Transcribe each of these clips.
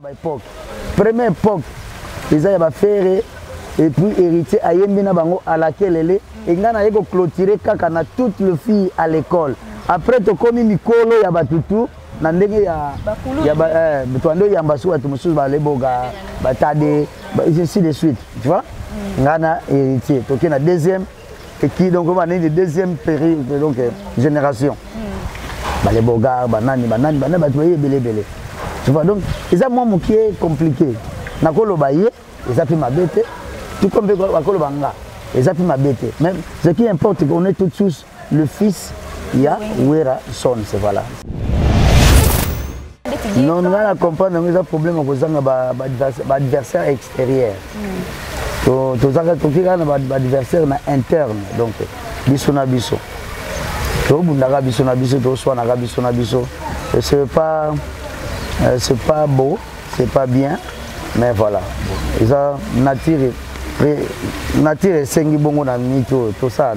époque. Première époque, ils avaient fait et puis héritier à Yembina Bango à laquelle elle est. Et on a clôturé kakana toutes les filles à l'école. Après, tu as commis Mikolo, il y a Batutu. Nandenge ya Mtuando ya Mbasu Atumusu Baleboga Batade ainsi de suite, tu vois. Ngana héritier. Donc il y a deuxième et qui donc on est de deuxième période donc génération. Baleboga banani batuye belé. Tu vois donc ils ont moi qui est compliqué. Nakolo baye, ils ont pris ma bête. Tout comme Bakolo Banga, ils ont pris ma bête. Même ce qui importe qu'on est tous le fils ya Wera son, c'est voilà. Non, nous allons comprendre que nous avons un problème avec l'adversaire extérieur. Nous avons un adversaire interne. Donc, biso na biso. C'est pas beau, c'est pas bien, mais voilà. Ils ont nature et sengi bongo na mito tout ça.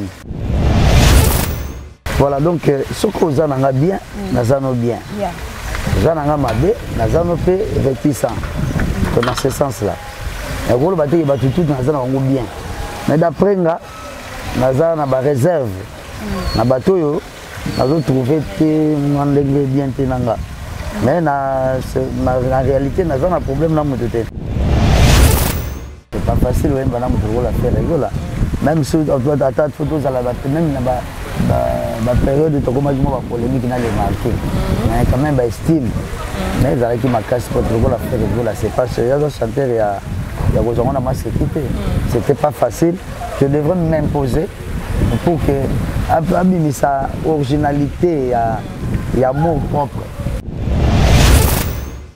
Voilà donc ce que vous avez bien, nous avons bien. Zananga mabe, nazano pe réticent. Dans ce sens-là. Et vous batez que battu tout nazana bien. Mais d'après nga, nazana ba réserve. Na bateau yo, nazo trouver te mandenge bien tenanga. Mais na réalité nazana problème na motote. C'est pas facile ouais bana moto la faire là. Même si on doit attendre photos à la bateau même na ba période de comment polémique dans les marqués. Mais quand même estime. Mais avec qui m'a cassé pour la faire là, c'est pas sérieux chanteur il y a besoin de ma sécurité. C'était pas facile. Je devrais m'imposer pour que abîmer sa originalité et amour propre.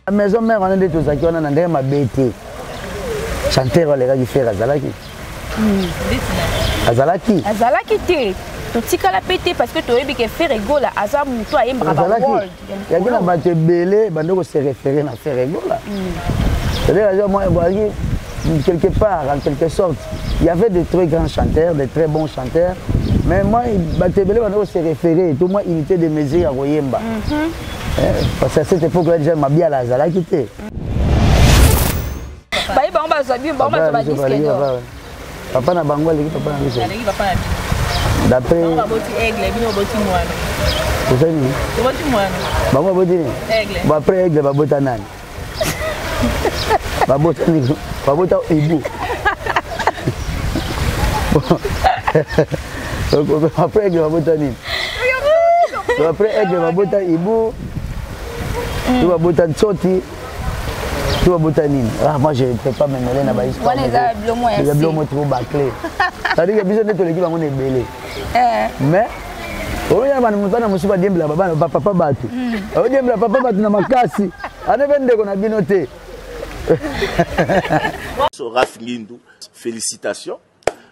La maison mère on a des tous qui on a ndé ma bête. Chanteur les gars qui fait Azalaki. Azalaki té. Tu as la pété parce que tu as dit que Ferrego là, Azam, toi et Mbrava World. Il y a des gens qui belé, qui se réfèrent à Ferrego là. C'est-à-dire, moi, quelque part, en quelque sorte, il y avait de très grands chanteurs, de très bons chanteurs, mais moi, ils se référaient, tout moi, unité de mesure à Royemba. Parce qu'à cette époque-là, déjà, ma bien la Zala quitté. Papa n'a pas papa d'après après aigle babota nani babota ibu après aigle babota nini après aigle babota ibu tu babota tsoti tu babota nini. Ah moi je ne peux pas me mêler na ba histoire. Il y a bien trop bâclé. C'est-à-dire que biso neto l'équipe on est belé. Mais on y a un mouton à monsieur Diembla papa batu. On Diembla papa batu na makasi. Ane vende qu'on a bien noté. Raph Ngindou, félicitations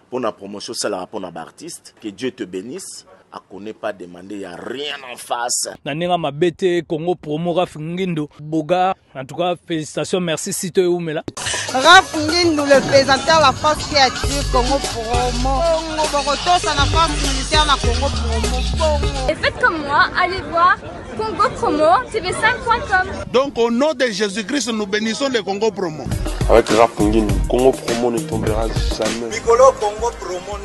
pour la promotion, ça la rapport à l'artiste. Que Dieu te bénisse. À connaît pas demander, il n'y a rien en face. Nanenga Mabete, Congo Promo, Raph Ngindou, Boga. En tout cas, félicitations, merci si tu es où, mais là. Raph Ngindou, le présentateur de la force créative Congo Promo. Boroto, ça n'a pas militaire dans Congo Promo. Et faites comme moi, allez voir Congo Promo, tv5.com. Donc au nom de Jésus-Christ, nous bénissons le Congo Promo. Avec Raph Ngindou, Congo Promo ne tombera jamais. Nicolo Congo Promo.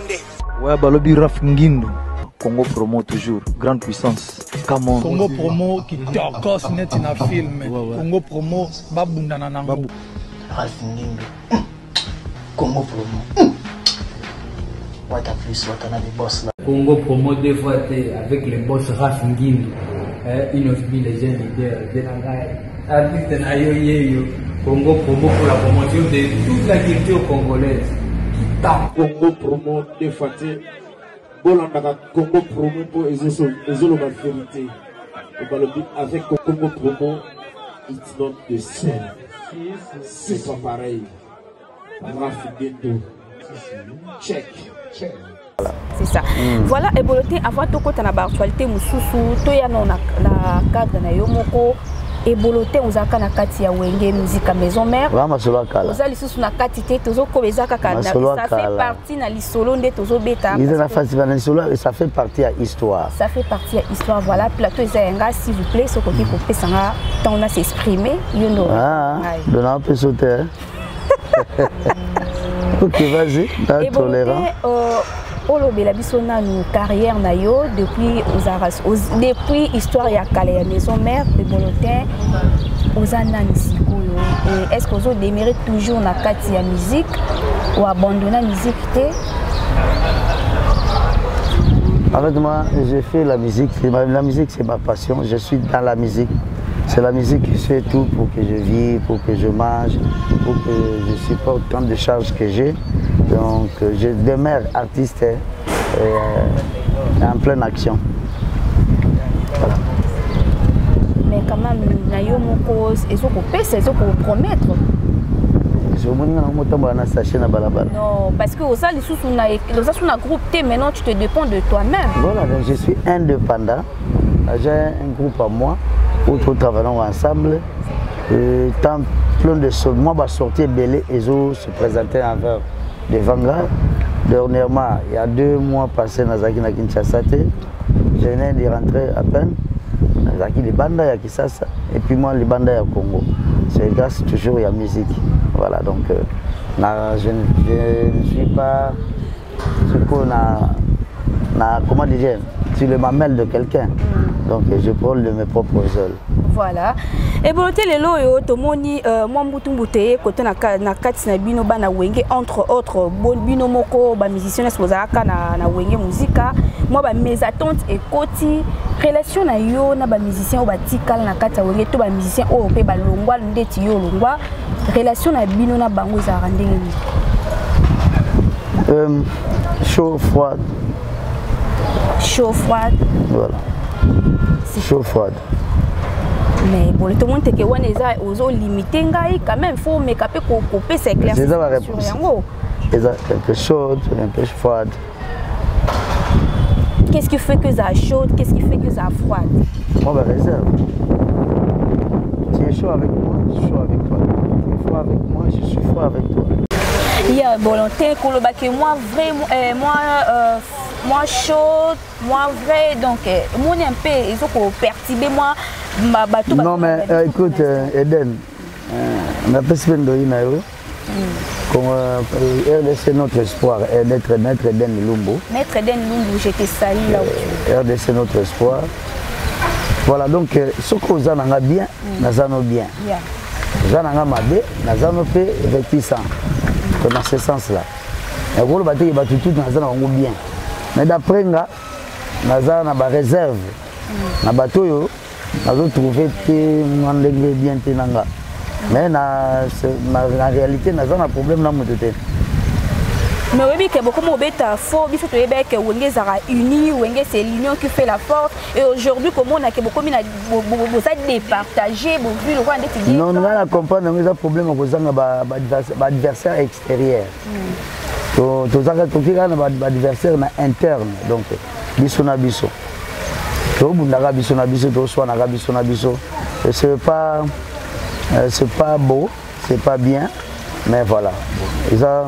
Ouais, Balobi Raph Ngindou. Congo Promo toujours, grande puissance. Come on. Congo Promo qui t'orcose net in a film. Congo Promo, babundana nango. Raph Ngindou. Congo Promo. What a plus, what a boss là. Congo Promo deux fois avec les boss Raph Ngindou. Une of me les jeunes leaders. Artiste Nayo Congo Promo pour la promotion de toute la culture congolaise. Congo Promo deux fois. Bolanda Congo Promo pour Ezolo la vérité. Avec Congo Promo, it's not the same. C'est pas pareil. Raph Ngindou. Check. C'est ça. Voilà, et boloté, avoir tout côté na actualité mususu, to ya non la cadre na yomoko, et boloté ozaka na kati ya wenge musique à maison mère vraiment solo kala oza lisusu na kati te tozo ko bezaka kana ça fait partie na lisolo nde tozo beta ils na fasi na lisolo et ça fait partie à histoire voilà plateau ezanga s'il vous plaît ce côté pour pesanga tant on a s'exprimer you know dona peut sauter OK vas-y ta tolérant olobela biso nanu carrière na yo depuis depuis histoire ya kala ya maison mère de Bolotin oza nani sikoyo et est-ce que ozo démarrer toujours na kati ya musique ou abandonner la musique te? En fait moi j'ai fait la musique c'est ma passion, je suis dans la musique. C'est la musique qui fait tout pour que je vive, pour que je mange, pour que je supporte tant de charges que j'ai. Donc je demeure artiste en pleine action. Voilà. Mais quand même, nayo moko ezo ko pesa ezo ko promettre. Non, parce que aux lisusu na groupe T maintenant tu te dépends de toi-même. Voilà, donc je suis indépendant. J'ai un groupe à moi où nous travaillons ensemble. Tant plein de choses. Moi, je vais sortir Belé et se présenter envers des Vanguard. Dernièrement, il y a 2 mois passés, Nazaki na Kinshasa. Je viens de rentrer à peine. Nazaki les bandes à Kinshasa. Et puis moi, les bandes à Congo. C'est grâce toujours à la musique. Voilà, donc je ne suis pas comment dire, sur le mamelle de quelqu'un. Donc je prends de mes propres ailes. Voilà. Et bon, les loyo tomoni moi mbutumbuté côté na kati na bino bana wenge entre autres bon bino moko ba musicien eskozaka na wenge musica moi ba mes attentes et koti relation na yo na ba musicien ba tikala na kati wenge to ba musicien o pe ba longwa ndeti yo longwa relation na bino na bango za ndenge chaud froid. Chaud froid. Voilà. Chaud froid. Mais bon, tout le monde est aux limité quand même faut make up pour couper c'est clair. C'est ça la réponse. Un peu chaude, un peu froide. Qu'est-ce qui fait que ça chaude, qu'est-ce qui fait que ça froide? Moi ben réserve. Tu es chaud avec moi, je suis chaud avec toi. Tu es froid avec moi, je suis froid avec toi. Il y a volonté que moi vraiment moi chaud, moi vrai, donc moi un peu il faut perturber moi ma bateau. Non mais écoute Eden, on a pas se faire comme RDC notre espoir, Maître Eden Lumbo. Maître Eden Lumbo, je te salue là où RDC notre espoir. Voilà donc ce que vous avez bien, nous allons bien. Vous avez mabe, nous allons faire réticent. Dans ce sens-là. Et vous le bateau tout nous allons bien. Mais d'après nga naza na ba réserve na bateau yo nazo trouver te ndenge bien te nanga mais na réalité naza na problème na moto te. Mais oui que beaucoup mobeta fort biso to yeba que wenge zara uni wenge c'est l'union qui fait la force et aujourd'hui comment on a que beaucoup mina ça départager bon vu le roi ndeti. Non on a comprendre mais ça problème ko zanga ba adversaire extérieur. Tous les adversaires internes, donc biso na biso. Tout bundaka biso na biso, tout soit na biso na biso. C'est pas beau, c'est pas bien, mais voilà. Ça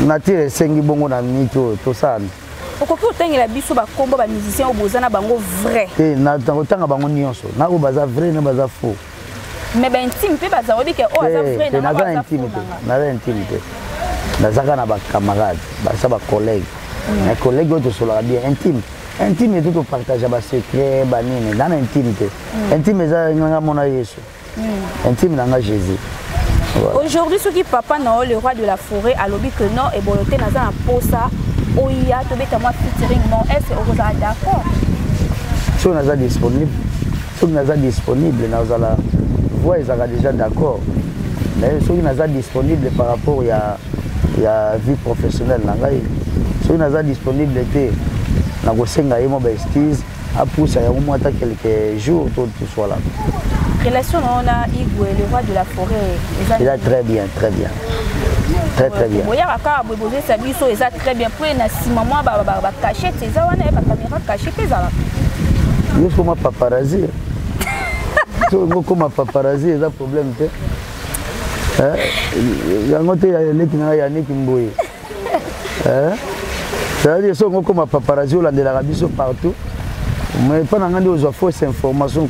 nature sengi bongo na mito to ça. Pourquoi autant la biso ba combo ba musicien obozana bango vrai. Et na tanga bango nyonso. Na ko baza vrai na baza faux. Mais ben intime pe baza obi ke o baza vrai na baza intimité. Na intimité. Nazaka na ba camarades, ba collègues. Les collègues autres sont là bien intime. Intime et tout partager ba secret, ba nini dans l'intimité. Intime ça nga mona Yesu. Intime nga Jésus. Aujourd'hui ce qui papa na le roi de la forêt a lobby que non et boloté na za posa oya to beta moi featuring non est-ce que vous êtes d'accord? Si on est disponible, si on est disponible na za voix ils sont déjà d'accord. Mais si on est disponible par rapport il y a vie professionnelle nangai so naza disponible été na kosenga yemo ba excuse a pousser ya moins quelques jours tout soit là. Relation on a Igwe le roi de la forêt il a très bien très bien boya ka boboze sa biso eza très bien pour na si maman ba cachette eza wana ba caméra cachette eza là il faut ma paparazzi Comme paparazzi, c'est un problème. Il y a un autre Yannick Mboye. C'est-à-dire que comme paparazzi, on a de l'Arabie partout. Mais pas dans les fausses informations.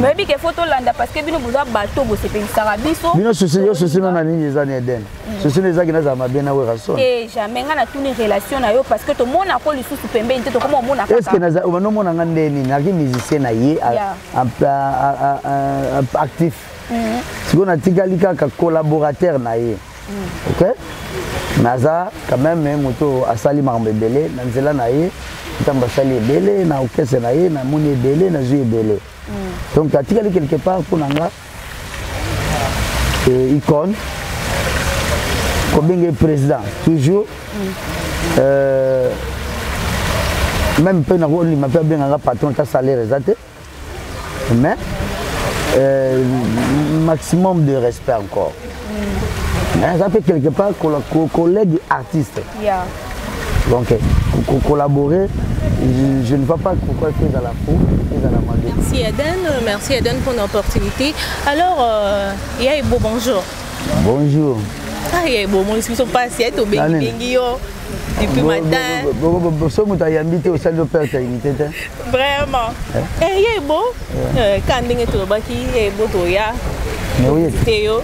Mais il faut tout landa parce que bino buza bateau bo c'est sarabiso bino souci na nini les années eden souci les agina za mabien na werason et jamais ngana tuni relation na yo parce que to mona ko lisusu pembe nte to ko mona kaka est-ce que naza o no mona ngande nini na ki musicien na ye actif siko na tikali kaka collaborateur na ye OK naza quand même moto asali marbebele na nzela na ye tamba sali ebele na okese na ye na moni ebele na zui ebele. Donc tu as quelque part pour nanga icône comme président toujours même peu na rôle m'a pas bien un patron ta salaire exact mais maximum de respect encore mais ça fait quelque part collègue artiste donc collaborer je ne vois pas pourquoi il fait dans la peau et dans la main. Merci Eden pour l'opportunité. Alors, Yaibo, bonjour. Bonjour. Ah, Yaibo, moi, je suis pas assiette au Bengi depuis matin. Bonjour, tu as invité au centre de père, tu as invité. Vraiment. Yaibo, quand tu es au Baki, Yaibo, tu as. Mais oui. Théo,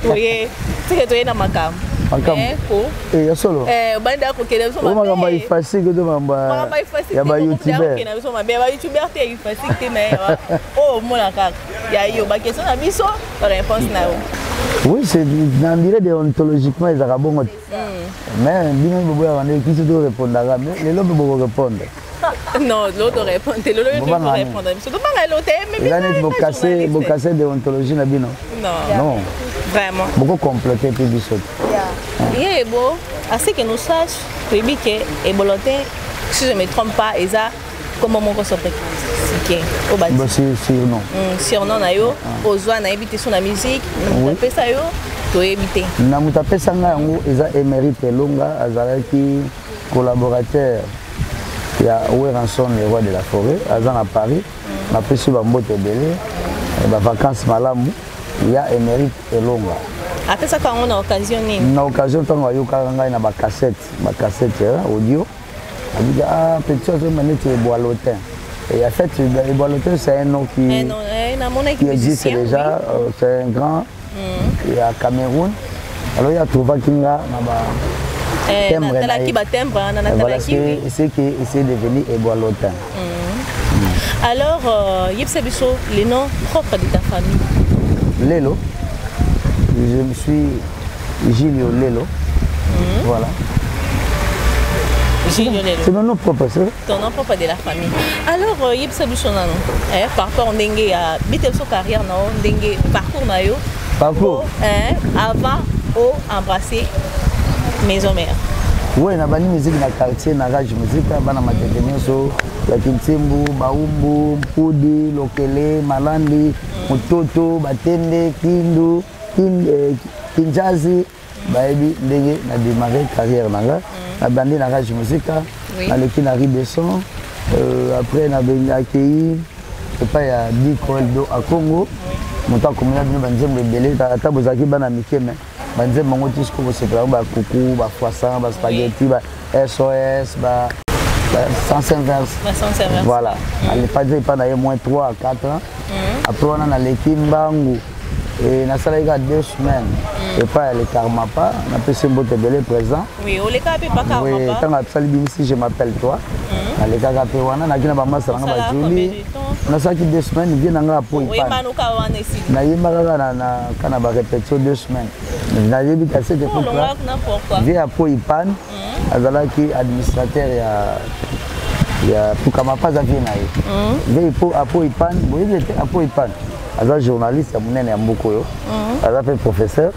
tu es dans ma cam. Eh, ya solo. Banda ko kele so ma ba ifasi ko do mamba. Ya ba YouTuber. Ya so ma ba YouTuber te ifasi te mais oh mona ka. Ya yo ba question na biso, réponse na yo. Oui, c'est dans dire déontologiquement les arabons. Mais bien bobo ya vendre qui se doit répondre là, mais les lobo bobo répondre. Non, l'autre répond, l'autre doit répondre. C'est pas mal l'autre mais là net bo casser déontologie na bino. Non. Vraiment. Beaucoup compléter puis biso. Et bon, à ce que nous sachions, que Eboloté, si je ne me trompe pas, Eza, comment mon corps s'appelle? C'est surnom. Surnom, Ozoa n'a évité son musique, n'a pas ça, tu as évité. N'a pas ça, Eza émérite Longa, Azaraki, collaborateur. Il y a Oueranson, le roi de la forêt, Azan à Paris, n'a pas su Bambote Belé, vacances Malamou, il y a émérite Longa. Après ça, quand on a occasion, na occasion tant que yo na ba cassette audio a dit ah petit chose manette boalotin et en fait boalotin c'est un nom qui existe déjà c'est un grand il y a Cameroun alors il y a trouvé kinga na ba timbre voilà c'est qui c'est devenu boalotin. Alors Yipsebiso les noms propres de ta famille. Lelo. Je me suis Gilio Lelo. Voilà. Gilio Lelo. C'est mon nom propre, c'est ton nom propre de la famille. Alors, Yipsa Bouchonano, par rapport à Ndenge, à Bitelso carrière, Ndenge, parcours Nayo. Parcours avant ou embrasser maison mère. Oui, na bani musique na quartier, na rage musique, bana matetenio so, la Kintimbu, Baumbu, Mpudi, Lokele, Malandi, Mutoto, Batende, Kindu. Kinjazi baebi ndenge na démarré carrière nanga na bandi na rage musique na leki na Ribeson après na ben accueilli c'est pas ya Dikoldo à Congo monta comme na bino banzembe belé ta bozaki bana mikeme banzembe ngo tisco bo sepela ba kuku ba croissant ba spaghetti ba SOS ba 105 vers voilà elle pas dit pas na moins 3 à 4 ans après on a leki mbangu et na salaika 2 semaines et pas le Karmapa na pese mbote belé présent oui o le ka pe pas Karmapa oui tant a sali bimisi je m'appelle toi na le ka pe wana na kina ba masa nga ba juli na saki 2 semaines vient nga po ipa oui manuka wana ici na yima na kana ba répétition 2 semaines na yebi ka c'était pour là vient po ipan azalaki administrateur ya pour Karmapa za vient na ye vient po ipan boye était po ipan Aza journaliste, il y a beaucoup de Aza fait professeur.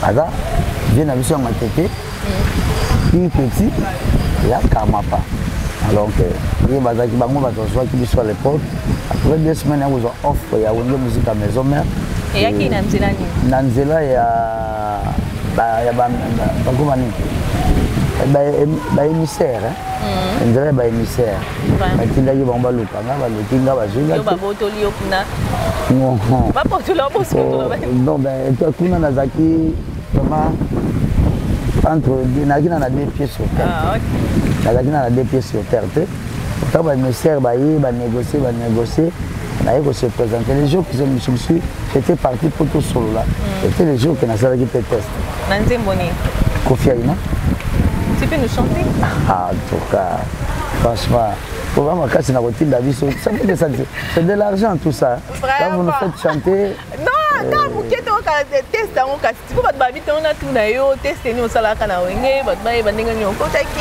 Aza vient à mission Matete. Puis petit, il y a Karmapa. Alors il y a des gens qui sont à l'époque. Après 2 semaines, il y a offre, il y a une musique à maison mère. Et il y a qui Nanzela? Nanzela, il y a émissaire. On dirait émissaire. Batindaki bango balukanga balukinga bazwinga. Non ben toi kuna nazaki vraiment entre naki na deux pieds sur terre. Ah OK. Nazaki na deux pieds sur terre. Quand ba émissaire ba négocier on se présenter les jours que je me suis j'étais parti pour tout solo là. C'était les jours que nazaki peut test. Nanzemboni. Kofi Aina. Tu peux nous chanter? Ah, en tout cas, franchement, pour vraiment casser la routine de la vie, c'est de l'argent tout ça. Quand vous nous faites chanter. Non, non, vous êtes en train de tester en cas. Si vous êtes en train de tester, nous sommes là,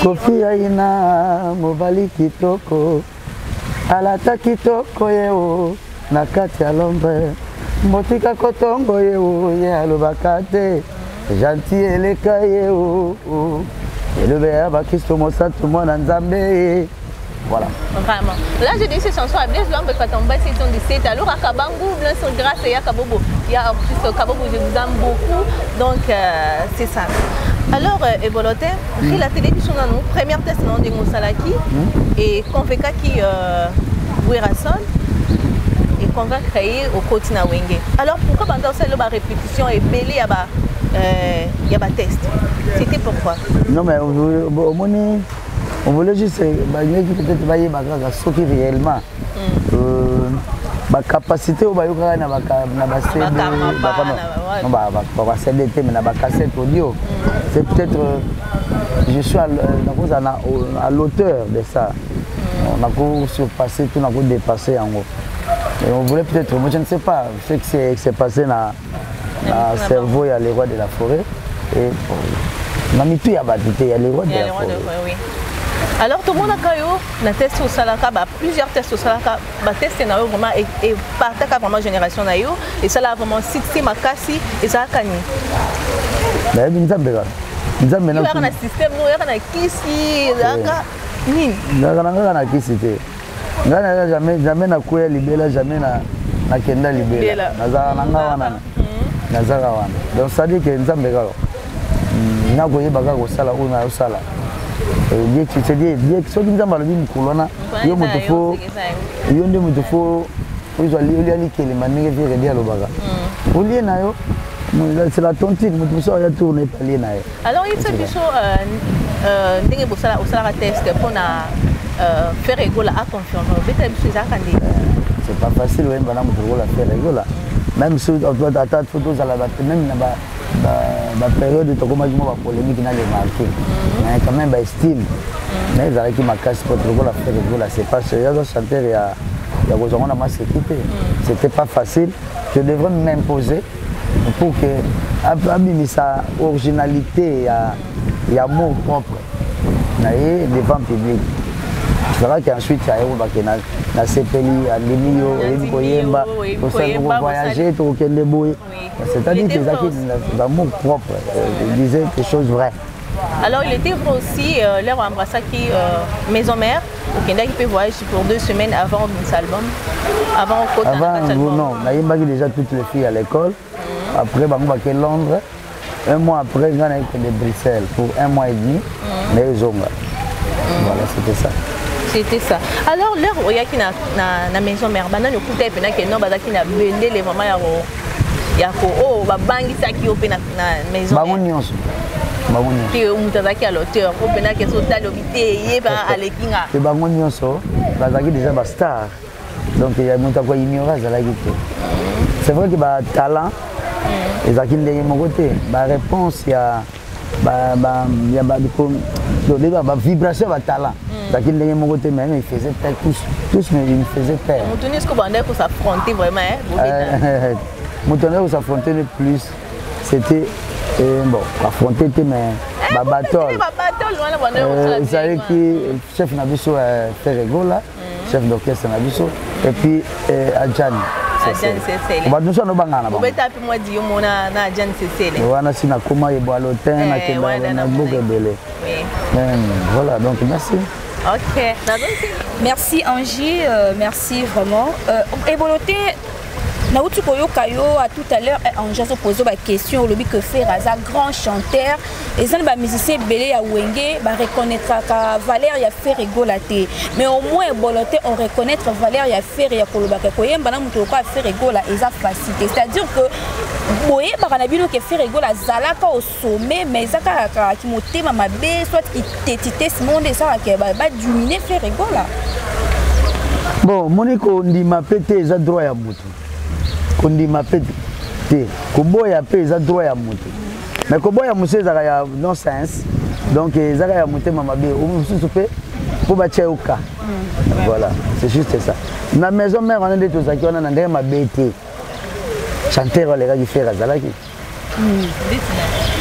Kofi Aina, Mobali Kitoko, Alata Kitoko yeo, Nakati Alombre, Motika Kotongo yeo, Yalobakate, Gentil Eleka yeo. Et le verbe à Christo Mossa, tout le monde en Zambé. Voilà. Vraiment. Là, je dis ces chansons à Blaise Lambe quand on bat ces tons de 7. Alors, à Kabangou, Blanc sur grâce à Yakabobo. Il y a artiste Kabobo, je vous aime beaucoup. Donc, c'est ça. Alors, Ebolote, pris la télévision dans nous, première test dans de Moussalaki et convaincu qui Wirason et qu'on va créer au Kotina Wenge. Alors, pourquoi pendant cette répétition et belé il y a des tests? C'était pourquoi? Non, mais on voulait juste peut-être ce qui réellement la capacité au Bayoka audio. C'est peut-être je suis à l'auteur de ça. On a surpassé, tout on a dépassé en gros. Et on voulait peut-être, moi je ne sais pas ce qui s'est passé dans le cerveau, il y a les rois de la forêt. Et il y a les rois de la forêt. Oui. Alors tout le monde a testé au Salaka, plusieurs tests au Salaka, testé vraiment et partage vraiment génération et ça a vraiment cité Makasi et ça a gagné. Mais il y a un système, il y a un kisi, il y a un kisi. Jamais na kuya libela, jamais na kenda libela. Nazara wana. Donc ça dit que nzambe kaka. Na koye baka ko sala ou na sala. Et tu te dis so nzamba lobi mukulona yo mutufo yo nde mutufo ozo ali kele manenge vire dia lobaka. Olie na yo c'est la tontine mutufo ya tourner parler na yo. Alors il s'agit de ndenge bosala osala test pour na faire égola à confiance. C'est pas facile ouais bana mutugola faire égola. Même si on doit attendre photos à la même la période de comment la polémique dans les marqués. Mais quand même estime. Mais ça qui m'a cassé pour la faire égola, c'est pas sérieux chanteur il y a besoin de ma sécurité. C'était pas facile. Je devrais m'imposer pour que abîmer sa originalité et amour propre devant le public. C'est vrai qu'ensuite, il y a la CPLI, à l'Emilio, il faut voyager, c'est-à-dire que c'est l'amour propre, il disait des choses vraies. Alors, il était aussi leur embrassaki maison mère, au Kenya qui peut voyager pour 2 semaines avant notre album. Avant, non, on a déjà toutes les filles à l'école. Après, on a fait Londres. Un mois après, on a été de Bruxelles pour 1 mois et demi. Mais ils ont. Voilà, c'était ça. C'était ça. Alors, l'heure où il y a qui na maison mère, maintenant le coup d'épée n'a que non, bah qui n'a vendé les mamans ya ko oh ba bangi ça qui open na maison. Bango nyonso. Bango nyonso. Puis on t'a qui à l'auteur, open na que so talobité yé ba alekinga. Et bango nyonso, ba zaki déjà ba star. Donc il y a monta quoi ignorer ça là qui. C'est vrai que ba talent et zaki ndenge mon côté, ba réponse il y a il y a ba vibration ba talent. Zaki ndenge mon côté même il faisait peur tous mais il me faisait peur. On tenait ce qu'on bandait pour s'affronter vraiment Moutonner pour s'affronter le plus, c'était bon, affronter mais babatol. Vous savez que chef Nabiso Ferrego là, chef d'orchestre Nabiso, et puis Adjan. On va nous en bangana. Vous mettez plus moi dire mon na Adjan Cécile. Voilà si na comment il boit l'hôtel na kenda na beaucoup belé. Voilà donc merci. OK. Merci Angie, merci vraiment. Eboloté Nautu koyoka yo à tout à l'heure en j'ai posé la question le que faire un grand chanteur et ça ba musicien belé à Wenge ba reconnaître ka valeur ya faire rigolater mais au moins boloté on reconnaître valeur ya faire ya kolobaka koyemba na mutu ko faire rigola eza facilité c'est-à-dire que boye ba na bino ke faire rigola zalaka au sommet mais zaka ki motema mabe soit itete ce monde ça ke ba dominer faire rigola. Bon moniko ndima pété eza droit ya mutu kondima pété koboya pe eza droit ya mutu mais koboya musu ezaka ya non sens donc ezaka ya motema mabe o mususu pe po ba tcheuka voilà c'est juste ça na maison mère on est tousaki on a ndenge mabe te chanteur wala ka faire azalaki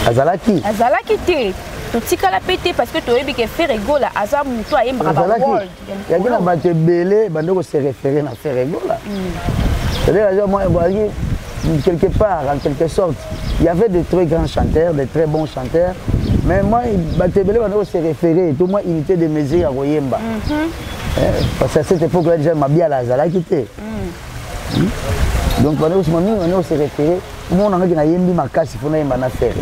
azalaki te totikala pété parce que toyebi ke faire rigola aza mutu ayembaka ba world yakina ba te belé bando ko se référer na faire rigola. C'est-à-dire, moi, quelque part, en quelque sorte, il y avait de très grands chanteurs, de très bons chanteurs, mais moi, Batebele, on s'est référé, tout le monde imitait des mesures à Royemba. Parce qu'à cette époque-là, déjà, ma bien la Zala quitté. Donc, on s'est référé, tout le monde a dit que Yembi ma casse, il faut que je faire.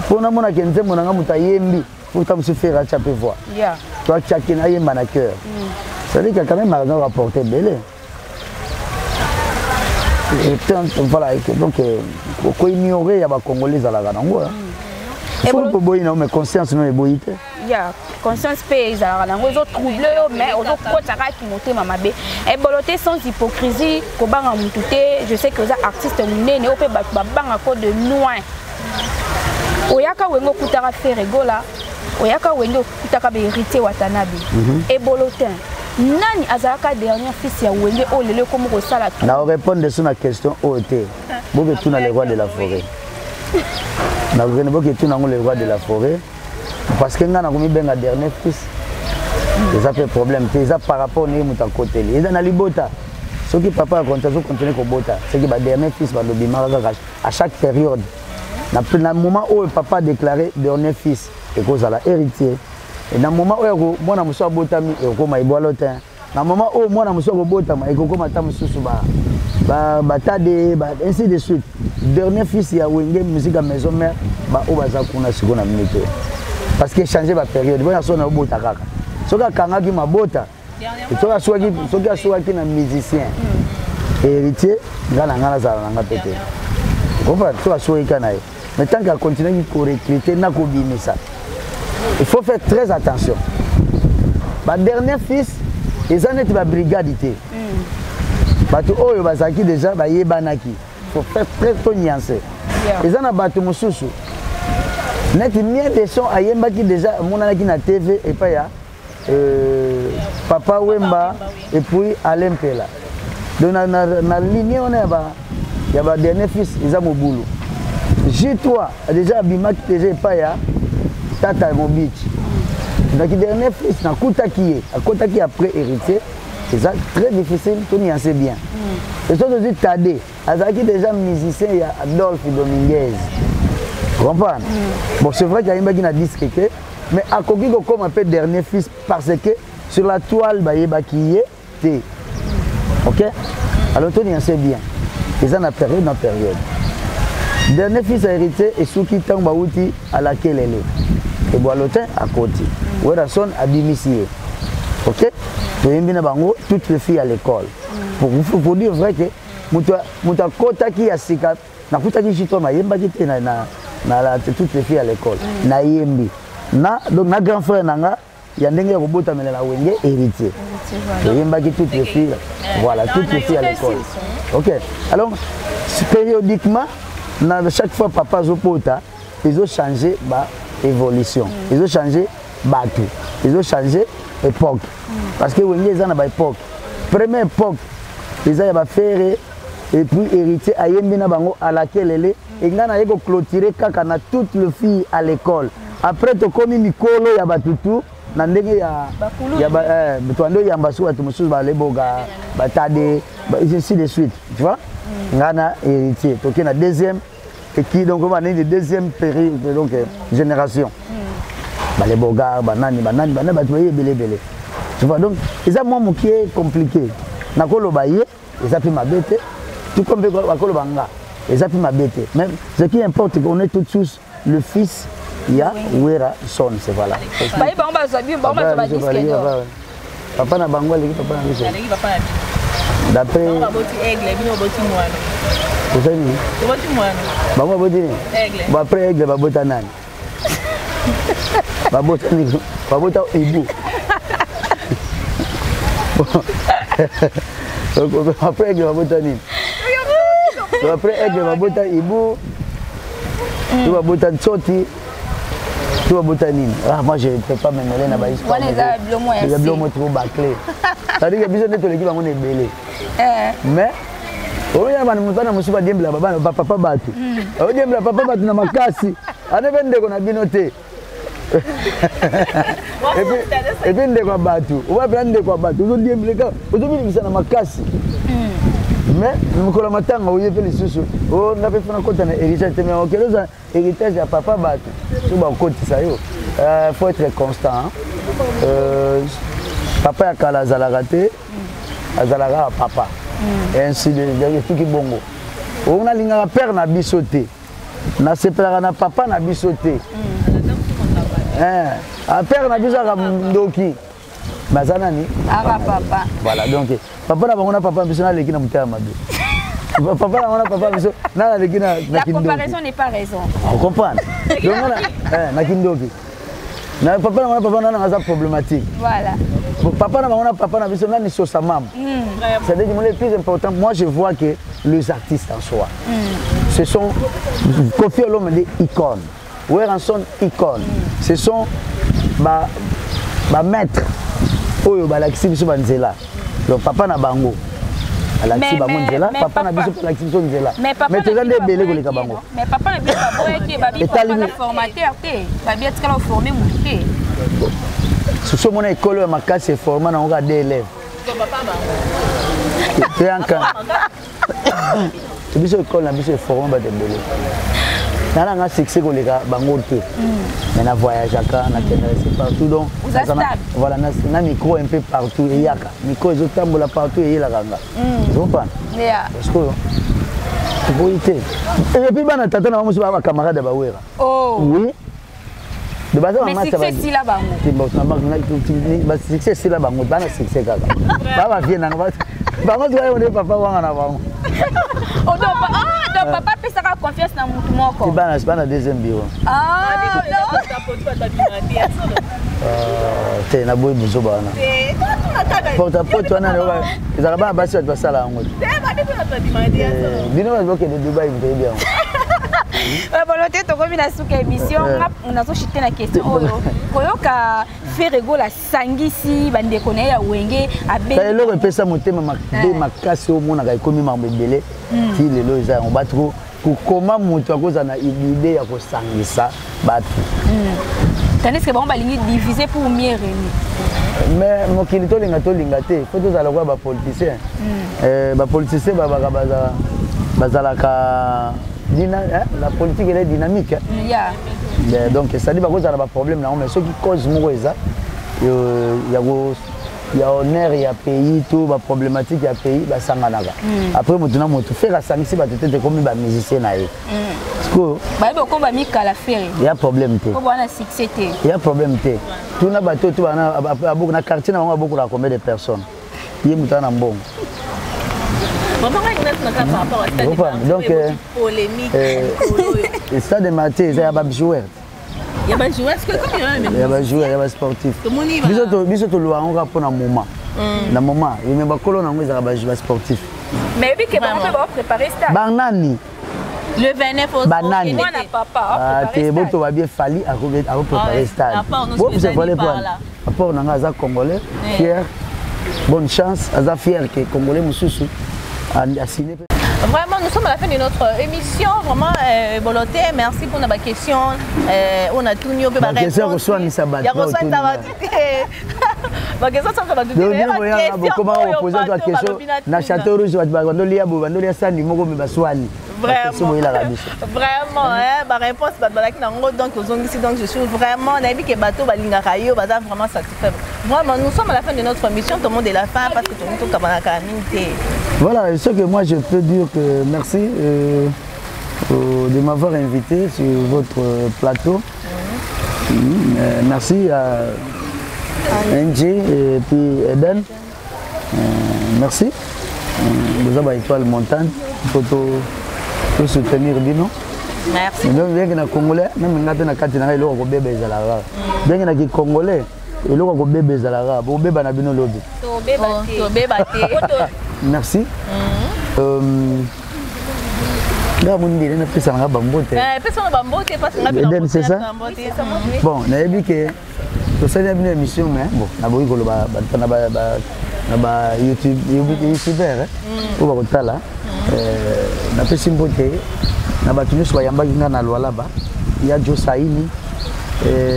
Pour nous, on a dit que mon a Yembi, pour que je faire à chaque fois. Toi, chacun a Yemba na cœur. C'est-à-dire qu'il y a quand même un rapporté belé. Voilà, donc il ignorer ya ba congolais à la ganango il faut que boy na mais conscience no eboyite ya conscience pe za la ganango zo trouble mais on doit kotaka ki motema mabe et boloté sans hypocrisie ko banga mututé je sais que les artistes munene o pe ba banga ko de loin oyaka wengo kutaka faire rigola oyaka wengo kutaka be hérité watanabe et bolotin nani azalaka dernier fils ya Wenge o lele comme ko sala tout na répondre sur la question OT boke tout na le roi de la forêt na ngene boke tout na le roi de la forêt parce que ngana komi benga dernier fils ça fait problème c'est ça par rapport ne muta côté et dans la libota ce qui papa continue ko bota c'est que ba dernier fils ba lobima à chaque période na moment où papa déclaré dernier fils et cause à la héritier. Et dans le moment où moi je suis botami et comme il boit l'autre dans le moment où moi je suis botami et comme attends sous ainsi de suite dernier fils il y a Wenge musique à maison mère ba o baza kuna siko na minute parce que changer ba période bona so na bota kaka soka kanga ki mabota soka soki na musicien héritier ngana za nga pété comprends soka soki kana mais tant qu'à continuer à recruter na ko bimisa. Il faut faire très attention. Ma dernier fils, ils ont été ma brigade. Oh, ils déjà yebanaki. Il faut faire très nuancé. Ils ont battu mon soussou. Net bien des sons à yembaki déjà mon anaki na TV et pas ya Papa Wemba et puis Alain Pela. Donc na ligne on est ba il y a ba dernier fils ils ont mon boulot. J3 déjà Bimaki déjà pas ya Tata Mobich. Donc le dernier fils n'a Kotaki après héritier, c'est très difficile, tout n'y en sait bien. Et ça aussi Tadé, Azaki déjà musicien, il y a Adolphe Dominguez. Vous comprenez? Bon, c'est vrai qu'il y a une qui a discuté, mais à Kokiko comme un peu dernier fils parce que sur la toile, il y a qui est. Ok? Alors tout n'y en sait bien. Et ça n'a période dans période. Dernier fils héritier et Souki Tangbaouti à laquelle elle est. Et Boalotin à côté. Werrason à Bimissier. Ok? Toutes les filles à l'école. Pour dire vrai que Mouta Kota qui a Sika, na Kota qui chito ma yemba qui était toutes les filles à l'école. Na yembi. Donc na grand frère nanga, il y a un dengue robota mais la Wenge héritier. Yemba qui toutes les filles. Voilà, toutes les filles à l'école. Ok? Alors, périodiquement, chaque fois papa Zopota, ils ont changé évolution. Ils ont changé bateau. Ils ont changé époque. Parce que Wenge ils ont une époque. Première époque, ils ont fait et puis héritier à Yembina Bango à laquelle elle est. Et ils ont clôturé kakana toutes les filles à l'école. Après, tu as commis Mikolo, il y a Batutu. Il y a ainsi de suite. Tu vois? Il y a héritier. Donc, il y a la deuxième. Et qui donc on est de deuxième période donc génération. Les bogards, banani, tu vois donc c'est ça moi qui est compliqué. Nakolo baye, ils appellent ma bête, tout comme bakolo banga et ça puis ma bête même ce qui importe qu'on est tous le fils il y a Wera son c'est voilà papa na bango leki papa na biso d'après bango boti ni ba après aigle babota nani babota ni babota ibu après aigle babota ni après aigle babota ibu tu babota tsoti tu babota nini moi je ne peux pas me mêler na ba histoire il y a blomo trop bâclé c'est-à-dire que biso neto leki bango na ebele mais oya bana mutana musuba diembla baba papa batu o diembla papa batu na makasi ane bende ko na bino te et puis ndeko batu o va prendre ndeko batu o diembla ka o do bini na makasi mais mukolo matanga o yefeli susu o na pe fana kota na héritage mais o keloza héritage ya papa batu so ba koti sa yo faut être constant papa ya kala zalaka te azalaka papa ainsi de tout qui bongo on a linga père na bisoté na sepelaka na papa na bisoté a père na bisaka ndoki bazana ni papa voilà donc papa na bango na papa biso na leki na mutaya mabe papa na papa biso na leki na la comparaison n'est pas raison on comprend donc na kindoki na papa na papa na ngaza problématique voilà papa na papa na biso nani so sa maman c'est-à-dire que le plus important moi je vois que les artistes en soi ce sont Koffi Olomide des icônes Wera son icône ce sont ba maître oyo ba laxi biso banzela donc papa na bango laxi bango nzela papa na biso laxi biso nzela mais tu as des belé ko le bango mais papa na biso ba boyeki ba bi papa formateur te ba bi etikala former muté ce sont mon école à ma classe est formé dans un des élèves. C'est un cas. C'est bien école, la est formée dans des élèves. Dans un succès que les gars bangoté. Mais na voyage à quand, na tenir partout donc. Voilà, na micro un peu partout et yaka. Micro ils ont là partout et la ganga. Tu comprends? Parce que c'est pour éviter. Et puis bana tata na moi camarade ba Wera. Oh. Oui. De base mais succès si la bango bah succès si la bango bana succès kaka baba vient na bango tu on est papa wanga na bango oh donc papa peut ça confiance na mutu moko bana deuxième bureau te na boy buzo bana porte wana ils ont pas basi va sala ngo bino ba de Dubaï vous bien volonté tokomi na suka émission on a chuté na question oyo koyoka ferego la sangisi bandeko na ya wenge abe eloko epesa motema mabe makasi omona ka ekomi mambebele ti lelo eza on ba trop kokoma moto akoza na idée ya kosangisa batu tandis que bon balingi diviser pour mieux régner mais mokili tolinga te faut tozala kwa ba politicien ba politicien bazalaka la politique elle est dynamique donc ça dit pas cause à la problème là mais ce qui cause ça il y a honneur il y a pays tout ba problématique il y a pays ba sanganaka après mutuna mutu faire ça ici ba tete comme ba musicien na ye parce que ba ko ba mika la faire il y a problème té ko bana succès té il y a problème té tout na ba tout bana beaucoup na quartier na bango beaucoup la combien de personnes yé mutana mbongo donc et ça de maté il y a pas joueur il y a pas joueur est-ce que comme il y a pas joueur il y a pas sportif biso to loa on pour na moment na moment il me ba kolo na ngo za ba joueur sportif mais oui que on peut préparer ça banani le 29 banani moi na papa te boto ba bien fali à préparer stade bon c'est volé pour rapport na za congolais fier bonne chance aza fier que congolais mususu a signé. Vraiment, nous sommes à la fin de notre émission. Vraiment, volonté, merci pour nos questions. On a tout mis au peu de questions. Reçoit ni sabat. Il y a reçoit ta ma question ça va tout dire. Comment on pose ta question? Na château rouge, on doit lire, on doit lire ça ni moko me baswani. Vraiment, ma réponse, donc je suis vraiment, vraiment satisfait. Vraiment, nous sommes à la fin de notre mission, tout le monde est la fin parce que tout le monde est. Voilà, ce que moi je peux dire que merci de m'avoir invité sur votre plateau. Merci à NG et puis Eden. Merci. Vous avez étoile montagne. Il faut tout soutenir Dino. Merci. Bien que les Congolais, même si on a un bébé Zalara. Bien que les Congolais, ils ont un bébé Zalara. Bon bébé na bino lobby. Merci. Là, on dit que c'est un bambote. C'est ça? Bon, on a dit que c'est une émission, mais bon, on a dit que YouTube, YouTuber, on va voir là. On a fait une beauté. On a battu sur Yamba Gina là-bas. Il y a Joe Saini,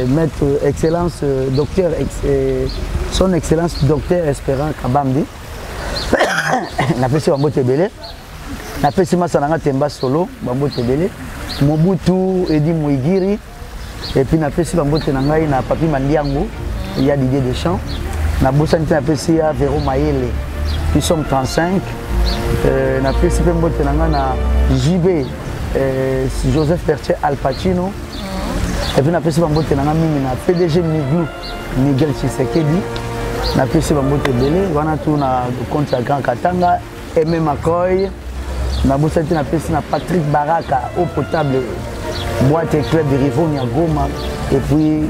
maître excellence, docteur, son excellence, docteur Espérant Kabambi. On a fait une beauté belle. Na pesi masananga temba solo bambo tebele Mobutu Edi Mouigiri et puis na pesi bambo tenangai na Papi Mandiango il y a Didier Deschamps na bosanti na pesi ya Véro Mayele nous sommes 35 na pesi bambo tenanga na JB Joseph Bertier Al Pacino et puis na pesi bambo tenanga mingi na PDG Miglou Miguel Tshisekedi na pesi bambo tebele wana tu na compte ya Grand Katanga Aimé Makoy. Na bosati na pesi na Patrick Baraka, eau potable, boîte et club de Rivon Goma et puis